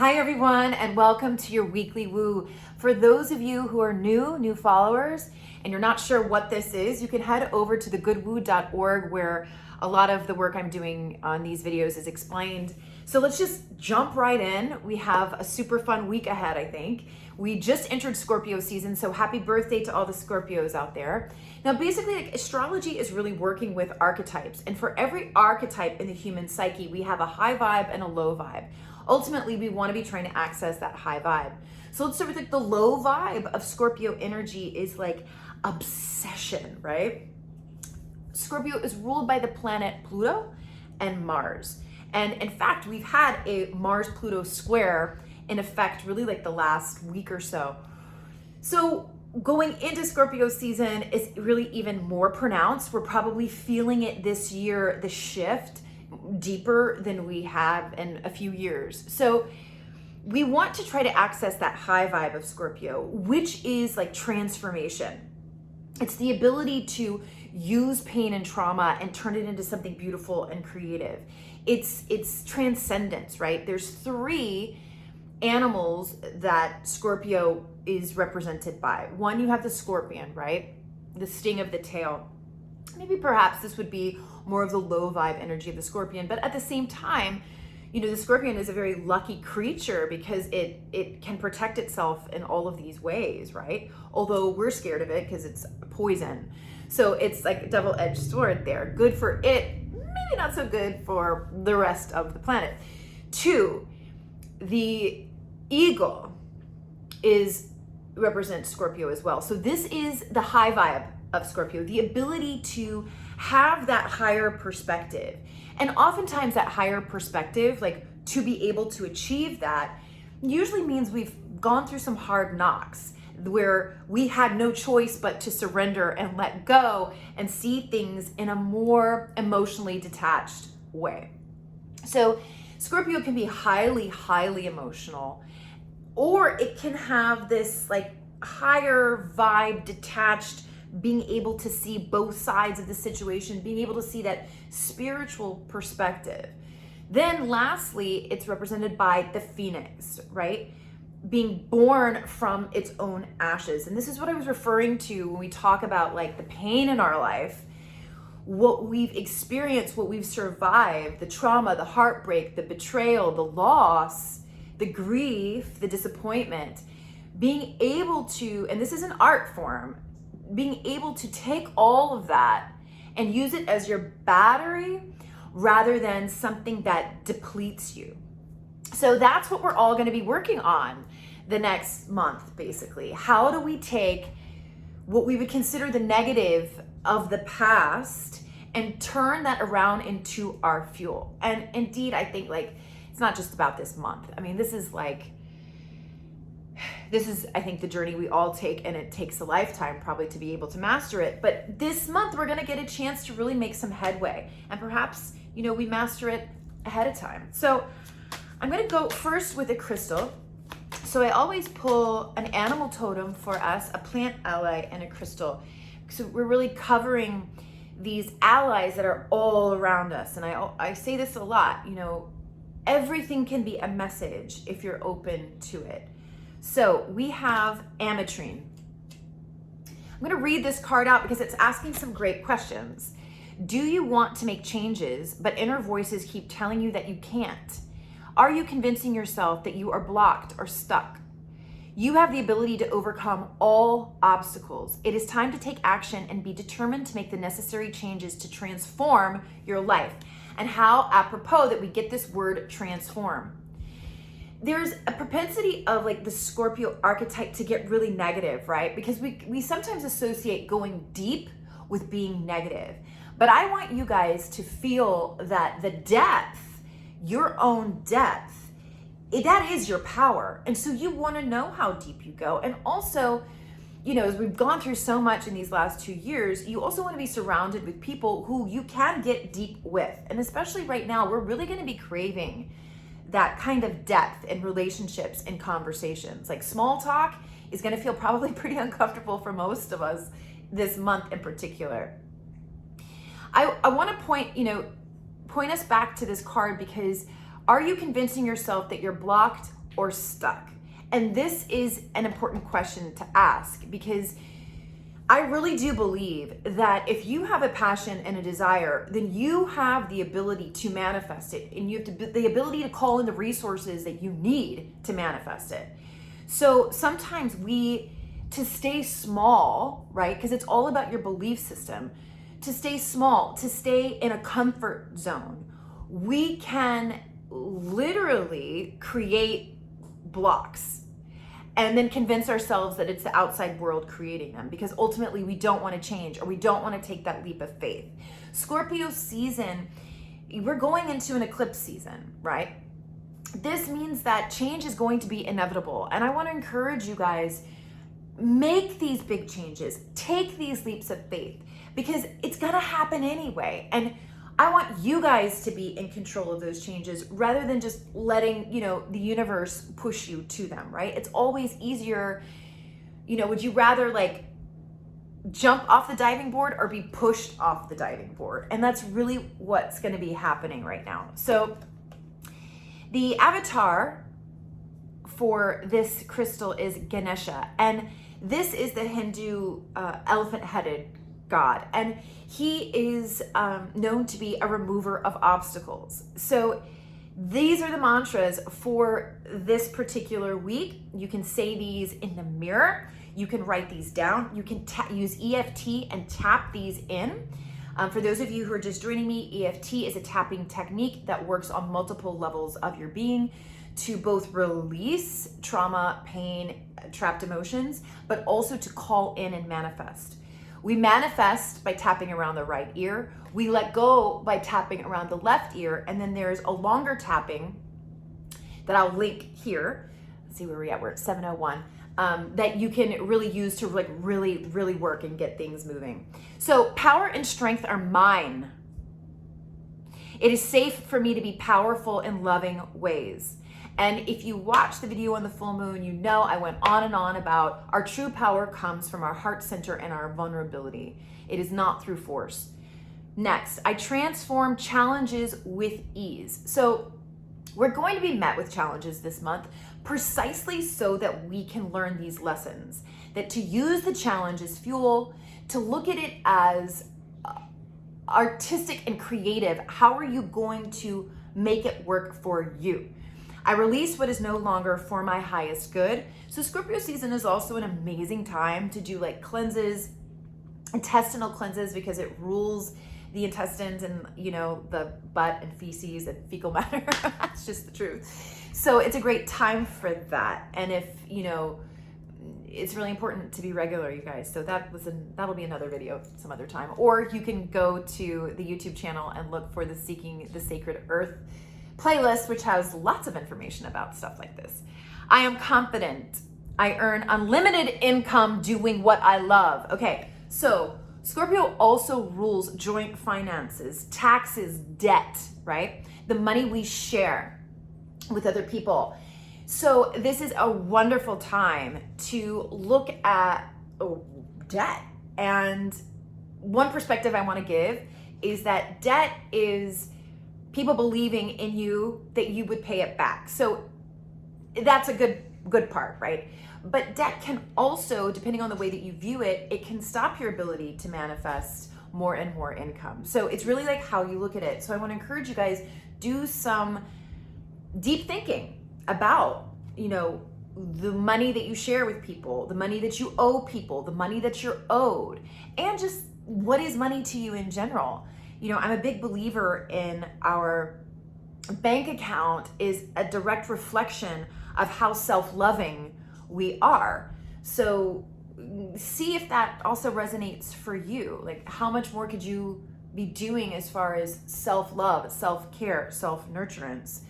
Hi everyone, and welcome to your weekly woo. For those of you who are new followers, and you're not sure what this is, you can head over to thegoodwoo.org where a lot of the work I'm doing on these videos is explained. So let's just jump right in. We have a super fun week ahead, I think. We just entered Scorpio season, so happy birthday to all the Scorpios out there. Now, basically, astrology is really working with archetypes, and for every archetype in the human psyche, we have a high vibe and a low vibe. Ultimately, we want to be trying to access that high vibe. So let's start with the low vibe of Scorpio energy is like obsession, right? Scorpio is ruled by the planet Pluto and Mars. And in fact, we've had a Mars-Pluto square in effect really like the last week or so. So going into Scorpio season is really even more pronounced. We're probably feeling it this year, the shift, deeper than we have in a few years. So we want to try to access that high vibe of Scorpio, which is like transformation. It's the ability to use pain and trauma and turn it into something beautiful and creative. It's transcendence, right? There's three animals that Scorpio is represented by. One, you have the scorpion, right? The sting of the tail. Maybe perhaps this would be more of the low vibe energy of the scorpion, but at the same time, you know, the scorpion is a very lucky creature because it can protect itself in all of these ways, right? Although we're scared of it because it's poison. So it's like a double-edged sword there. Good for it, maybe not so good for the rest of the planet. Two, the eagle represents Scorpio as well. So this is the high vibe of Scorpio, the ability to have that higher perspective. And oftentimes that higher perspective, like to be able to achieve that, usually means we've gone through some hard knocks where we had no choice but to surrender and let go and see things in a more emotionally detached way. So Scorpio can be highly emotional, or it can have this like higher vibe, detached, being able to see both sides of the situation, being able to see that spiritual perspective. Then lastly, it's represented by the phoenix, right? Being born from its own ashes. And this is what I was referring to when we talk about like the pain in our life, what we've experienced, what we've survived, the trauma, the heartbreak, the betrayal, the loss, the grief, the disappointment, being able to, and this is an art form, being able to take all of that and use it as your battery rather than something that depletes you. So that's what we're all going to be working on the next month, basically. How do we take what we would consider the negative of the past and turn that around into our fuel? And indeed, I think like it's not just about this month. I mean, this is, I think, the journey we all take, and it takes a lifetime probably to be able to master it. But this month, we're going to get a chance to really make some headway. And perhaps, you know, we master it ahead of time. So I'm going to go first with a crystal. So I always pull an animal totem for us, a plant ally, and a crystal. So we're really covering these allies that are all around us. And I say this a lot, you know, everything can be a message if you're open to it. So we have ametrine. I'm going to read this card out because it's asking some great questions. Do you want to make changes, but inner voices keep telling you that you can't? Are you convincing yourself that you are blocked or stuck? You have the ability to overcome all obstacles. It is time to take action and be determined to make the necessary changes to transform your life. And how apropos that we get this word transform. There's a propensity of like the Scorpio archetype to get really negative, right? Because we sometimes associate going deep with being negative. But I want you guys to feel that the depth, your own depth, that is your power. And so you want to know how deep you go. And also, you know, as we've gone through so much in these last 2 years, you also want to be surrounded with people who you can get deep with. And especially right now, we're really going to be craving that kind of depth in relationships and conversations. Like small talk is going to feel probably pretty uncomfortable for most of us this month in particular. I want to point us back to this card because are you convincing yourself that you're blocked or stuck? And this is an important question to ask, because I really do believe that if you have a passion and a desire, then you have the ability to manifest it, and you have the ability to call in the resources that you need to manifest it. So sometimes to stay small, right? Because it's all about your belief system. To stay small, to stay in a comfort zone, we can literally create blocks and then convince ourselves that it's the outside world creating them, because ultimately we don't want to change, or we don't want to take that leap of faith. Scorpio season, we're going into an eclipse season, right? This means that change is going to be inevitable. And I want to encourage you guys, make these big changes, take these leaps of faith, because it's going to happen anyway. And I want you guys to be in control of those changes rather than just letting, the universe push you to them, right? It's always easier, would you rather like jump off the diving board or be pushed off the diving board? And that's really what's going to be happening right now. So the avatar for this crystal is Ganesha, and this is the Hindu elephant-headed god, and he is known to be a remover of obstacles. So these are the mantras for this particular week. You can say these in the mirror. You can write these down. You can use EFT and tap these in. For those of you who are just joining me, EFT is a tapping technique that works on multiple levels of your being to both release trauma, pain, trapped emotions, but also to call in and manifest. We manifest by tapping around the right ear. We let go by tapping around the left ear. And then there's a longer tapping that I'll link here. Let's see where we're at. We're at 701. That you can really use to like really, really work and get things moving. So power and strength are mine. It is safe for me to be powerful in loving ways. And if you watch the video on the full moon, I went on and on about our true power comes from our heart center and our vulnerability. It is not through force. Next, I transform challenges with ease. So we're going to be met with challenges this month precisely so that we can learn these lessons, that to use the challenge as fuel, to look at it as artistic and creative. How are you going to make it work for you? I release what is no longer for my highest good. So Scorpio season is also an amazing time to do like cleanses, intestinal cleanses, because it rules the intestines and, the butt and feces and fecal matter. That's just the truth. So it's a great time for that. And if, it's really important to be regular, you guys. So that'll be another video some other time. Or you can go to the YouTube channel and look for the Seeking the Sacred Earth playlist, which has lots of information about stuff like this. I am confident. I earn unlimited income doing what I love. Okay, so Scorpio also rules joint finances, taxes, debt, right? The money we share with other people. So this is a wonderful time to look at debt. And one perspective I want to give is that debt is people believing in you that you would pay it back. So that's a good part, right? But debt can also, depending on the way that you view it, it can stop your ability to manifest more and more income. So it's really like how you look at it. So I want to encourage you guys, do some deep thinking about, the money that you share with people, the money that you owe people, the money that you're owed, and just what is money to you in general. I'm a big believer in our bank account is a direct reflection of how self-loving we are. So see if that also resonates for you. Like, how much more could you be doing as far as self-love, self-care, self-nurturance?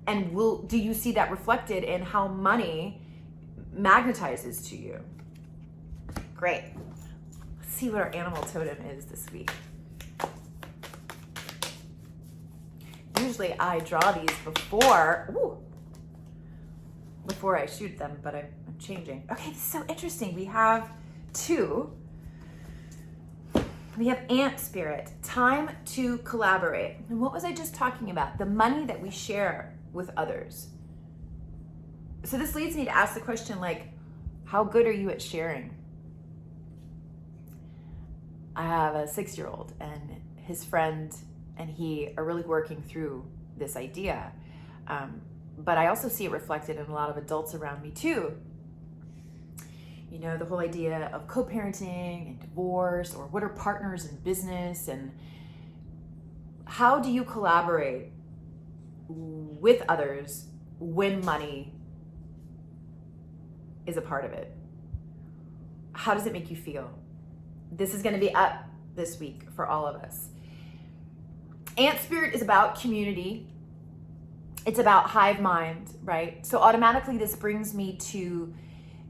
And do you see that reflected in how money magnetizes to you? Great. Let's see what our animal totem is this week. Usually I draw these before I shoot them, but I'm changing. Okay, this is so interesting. We have two. We have ant spirit, time to collaborate. And what was I just talking about? The money that we share with others. So this leads me to ask the question, like, how good are you at sharing? I have a 6-year-old, and his friend and he are really working through this idea. But I also see it reflected in a lot of adults around me too. You know, the whole idea of co-parenting and divorce, or what are partners in business, and how do you collaborate with others when money is a part of it? How does it make you feel? This is going to be up this week for all of us. Ant Spirit is about community. It's about hive mind, right? So automatically this brings me to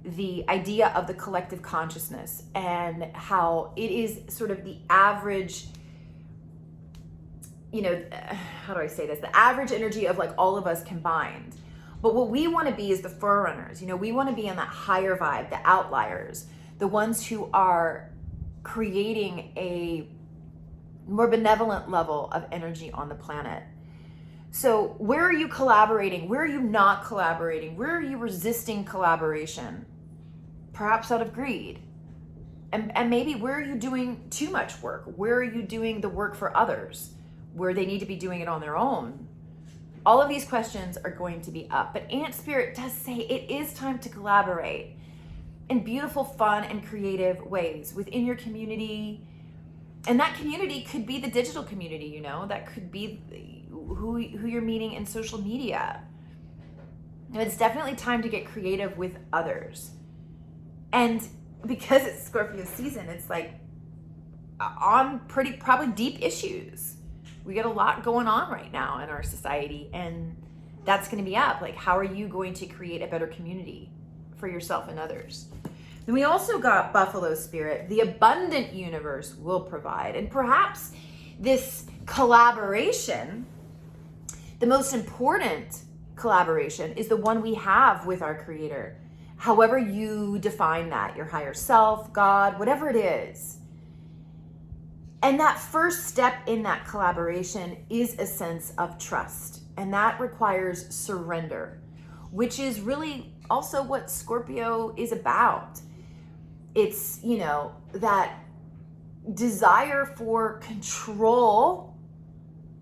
the idea of the collective consciousness and how it is sort of the average, you know, how do I say this? The average energy of like all of us combined. But what we want to be is the forerunners. You know, we want to be in that higher vibe, the outliers, the ones who are creating a more benevolent level of energy on the planet. So where are you collaborating? Where are you not collaborating? Where are you resisting collaboration? Perhaps out of greed. And maybe where are you doing too much work? Where are you doing the work for others where they need to be doing it on their own? All of these questions are going to be up. But Ant Spirit does say it is time to collaborate in beautiful, fun, and creative ways within your community. And that community could be the digital community, you know, that could be who you're meeting in social media. And it's definitely time to get creative with others. And because it's Scorpio season, it's like on probably deep issues. We got a lot going on right now in our society, and that's going to be up. Like, how are you going to create a better community for yourself and others? Then we also got Buffalo Spirit. The abundant universe will provide. And perhaps this collaboration, the most important collaboration, is the one we have with our Creator. However you define that, your higher self, God, whatever it is. And that first step in that collaboration is a sense of trust. And that requires surrender, which is really also what Scorpio is about. It's, you know, that desire for control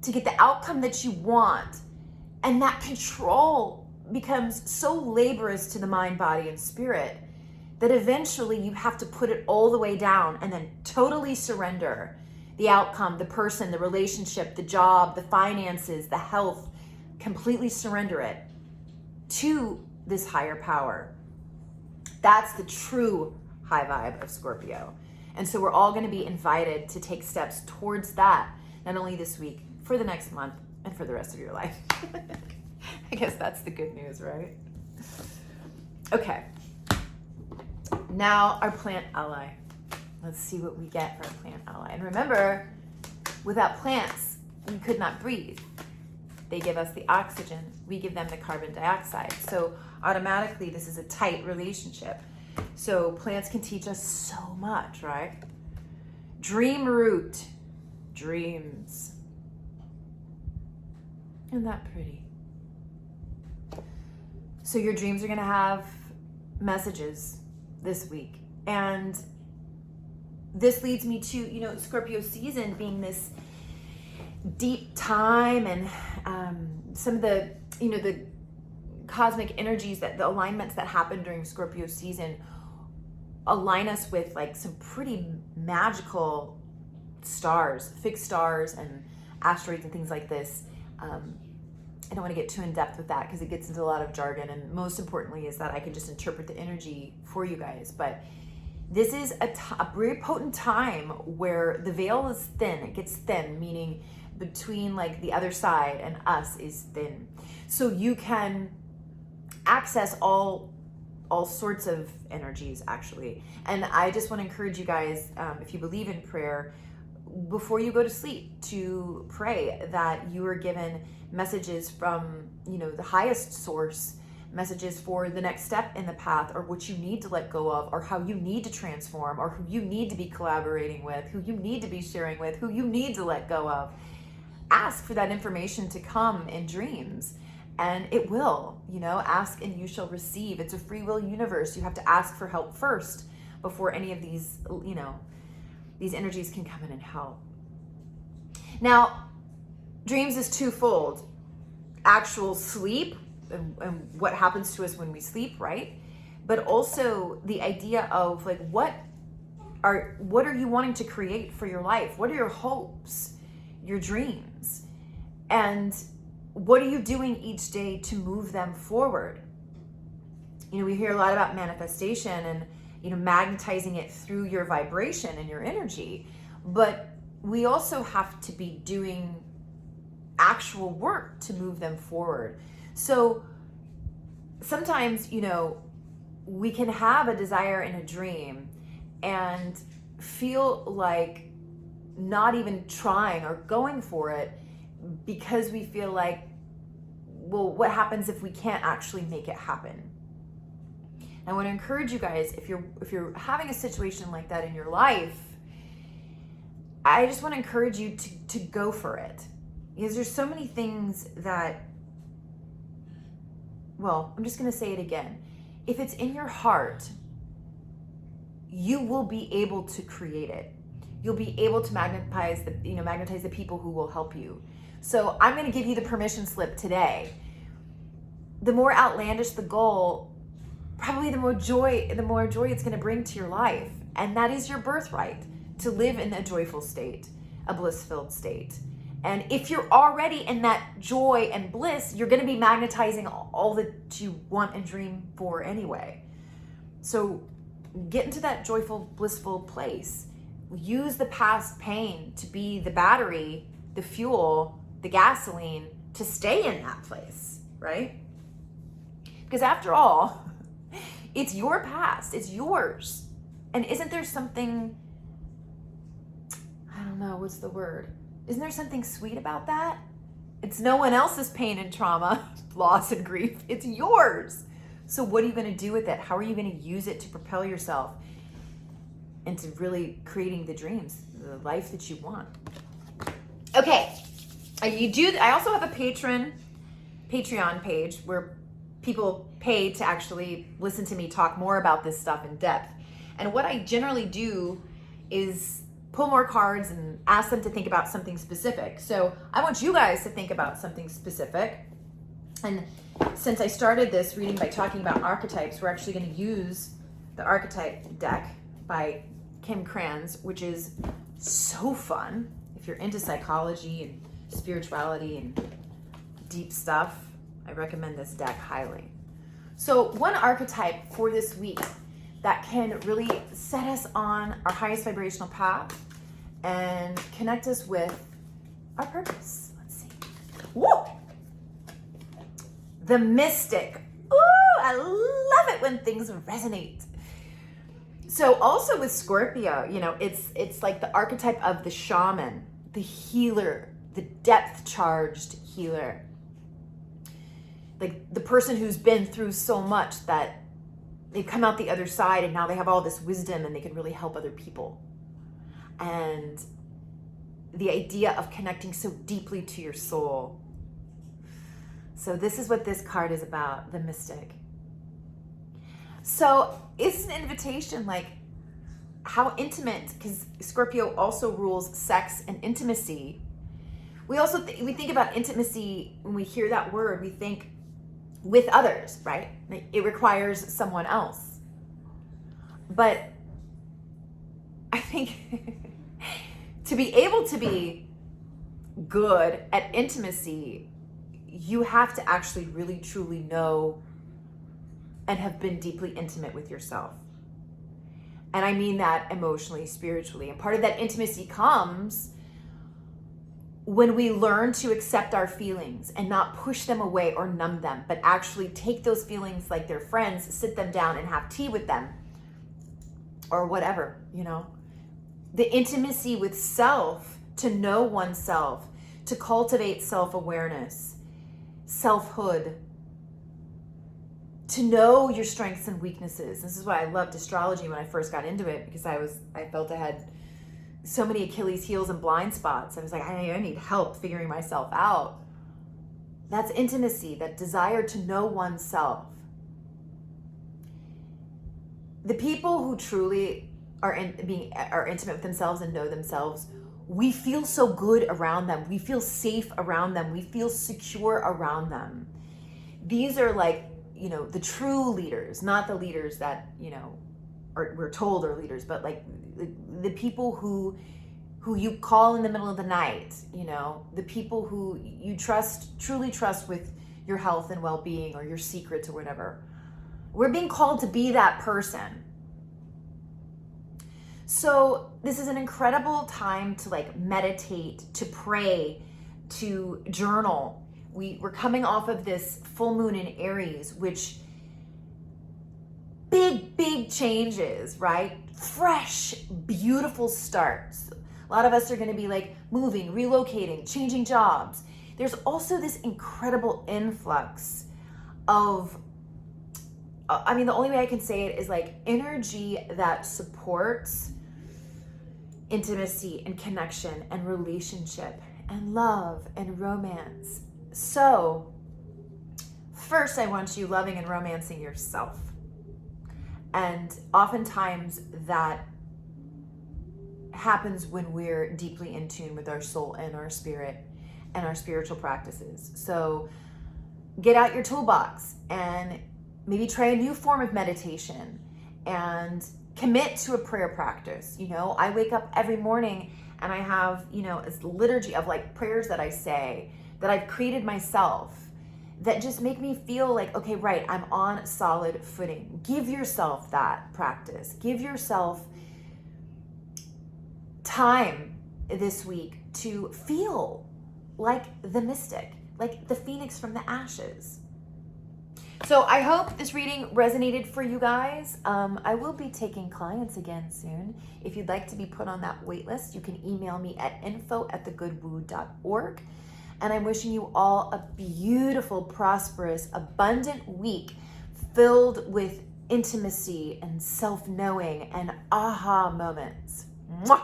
to get the outcome that you want. And that control becomes so laborious to the mind, body, and spirit that eventually you have to put it all the way down and then totally surrender the outcome, the person, the relationship, the job, the finances, the health, completely surrender it to this higher power. That's the true high vibe of Scorpio. And so we're all going to be invited to take steps towards that, not only this week, for the next month, and for the rest of your life. I guess that's the good news, right? Okay. Now our plant ally. Let's see what we get for our plant ally. And remember, without plants, we could not breathe. They give us the oxygen. We give them the carbon dioxide. So automatically, this is a tight relationship. So plants can teach us so much, right? Dream root. Dreams. Isn't that pretty? So your dreams are going to have messages this week. And this leads me to, you know, Scorpio season being this deep time, and some of the, you know, the cosmic energies, that the alignments that happen during Scorpio season align us with like some pretty magical stars, fixed stars and asteroids and things like this. I don't want to get too in depth with that because it gets into a lot of jargon, and most importantly is that I can just interpret the energy for you guys. But this is a very potent time where the veil is thin. It gets thin, meaning between like the other side and us is thin. So you can access all sorts of energies, actually. And I just want to encourage you guys, if you believe in prayer, before you go to sleep, to pray that you are given messages from, you know, the highest source, messages for the next step in the path, or what you need to let go of, or how you need to transform, or who you need to be collaborating with, who you need to be sharing with, who you need to let go of. Ask for that information to come in dreams, And it will, ask and you shall receive. It's a free will universe. You have to ask for help first before any of these, these energies can come in and help. Now, dreams is twofold. Actual sleep and what happens to us when we sleep, right? But also the idea of like, what are you wanting to create for your life? What are your hopes, your dreams? And what are you doing each day to move them forward? We hear a lot about manifestation and, magnetizing it through your vibration and your energy. But we also have to be doing actual work to move them forward. So sometimes, we can have a desire and a dream and feel like not even trying or going for it because we feel like, well, what happens if we can't actually make it happen? I want to encourage you guys, if you're having a situation like that in your life, I just want to encourage you to go for it. Because there's so many things that, well, I'm just going to say it again. If it's in your heart, you will be able to create it. You'll be able to magnetize the people who will help you. So I'm going to give you the permission slip today. The more outlandish the goal, probably the more joy it's going to bring to your life. And that is your birthright, to live in a joyful state, a bliss-filled state. And if you're already in that joy and bliss, you're going to be magnetizing all that you want and dream for anyway. So get into that joyful, blissful place. Use the past pain to be the battery, the fuel, the gasoline to stay in that place, right? Because after all, it's your past, it's yours. And isn't there something, I don't know, what's the word? Isn't there something sweet about that? It's no one else's pain and trauma, loss and grief. It's yours. So what are you going to do with it? How are you going to use it to propel yourself into really creating the dreams, the life that you want? Okay. I also have a Patreon page where people pay to actually listen to me talk more about this stuff in depth. And what I generally do is pull more cards and ask them to think about something specific. So I want you guys to think about something specific. And since I started this reading by talking about archetypes, we're actually going to use the archetype deck by Kim Kranz, which is so fun. If you're into psychology and spirituality and deep stuff, I recommend this deck highly. So one archetype for this week that can really set us on our highest vibrational path and connect us with our purpose. Let's see. Woo! The Mystic. Ooh, I love it when things resonate. So also with Scorpio, it's like the archetype of the shaman, the healer, the depth-charged healer. Like the person who's been through so much that they've come out the other side and now they have all this wisdom and they can really help other people. And the idea of connecting so deeply to your soul. So this is what this card is about, the Mystic. So it's an invitation, like how intimate, because Scorpio also rules sex and intimacy. We also we think about intimacy, when we hear that word, we think with others, right? It requires someone else. But I think to be able to be good at intimacy, you have to actually really truly know and have been deeply intimate with yourself. And I mean that emotionally, spiritually. And part of that intimacy comes when we learn to accept our feelings and not push them away or numb them, but actually take those feelings like they're friends, sit them down and have tea with them or whatever, The intimacy with self, to know oneself, to cultivate self-awareness, selfhood, to know your strengths and weaknesses. This is why I loved astrology when I first got into it, because I felt I had so many Achilles heels and blind spots. I was like, I need help figuring myself out. That's intimacy, that desire to know oneself. The people who truly are intimate with themselves and know themselves, we feel so good around them. We feel safe around them. We feel secure around them. These are like, the true leaders, not the leaders that, we're told are leaders, but like the people who you call in the middle of the night, the people who you truly trust with your health and well-being or your secrets or whatever. We're being called to be that person. So this is an incredible time to like meditate, to pray, to journal. We're coming off of this full moon in Aries, which big changes, right? Fresh, beautiful starts. A lot of us are going to be like moving, relocating, changing jobs. There's also this incredible influx of, the only way I can say it is like energy that supports intimacy and connection and relationship and love and romance. So first, I want you loving and romancing yourself. And oftentimes that happens when we're deeply in tune with our soul and our spirit and our spiritual practices. So get out your toolbox and maybe try a new form of meditation and commit to a prayer practice. I wake up every morning and I have, this liturgy of like prayers that I say that I've created myself that just make me feel like, okay, right, I'm on solid footing. Give yourself that practice. Give yourself time this week to feel like the mystic, like the phoenix from the ashes. So I hope this reading resonated for you guys. I will be taking clients again soon. If you'd like to be put on that wait list, you can email me at info@thegoodwoo.org. And I'm wishing you all a beautiful, prosperous, abundant week filled with intimacy and self-knowing and aha moments. Mwah!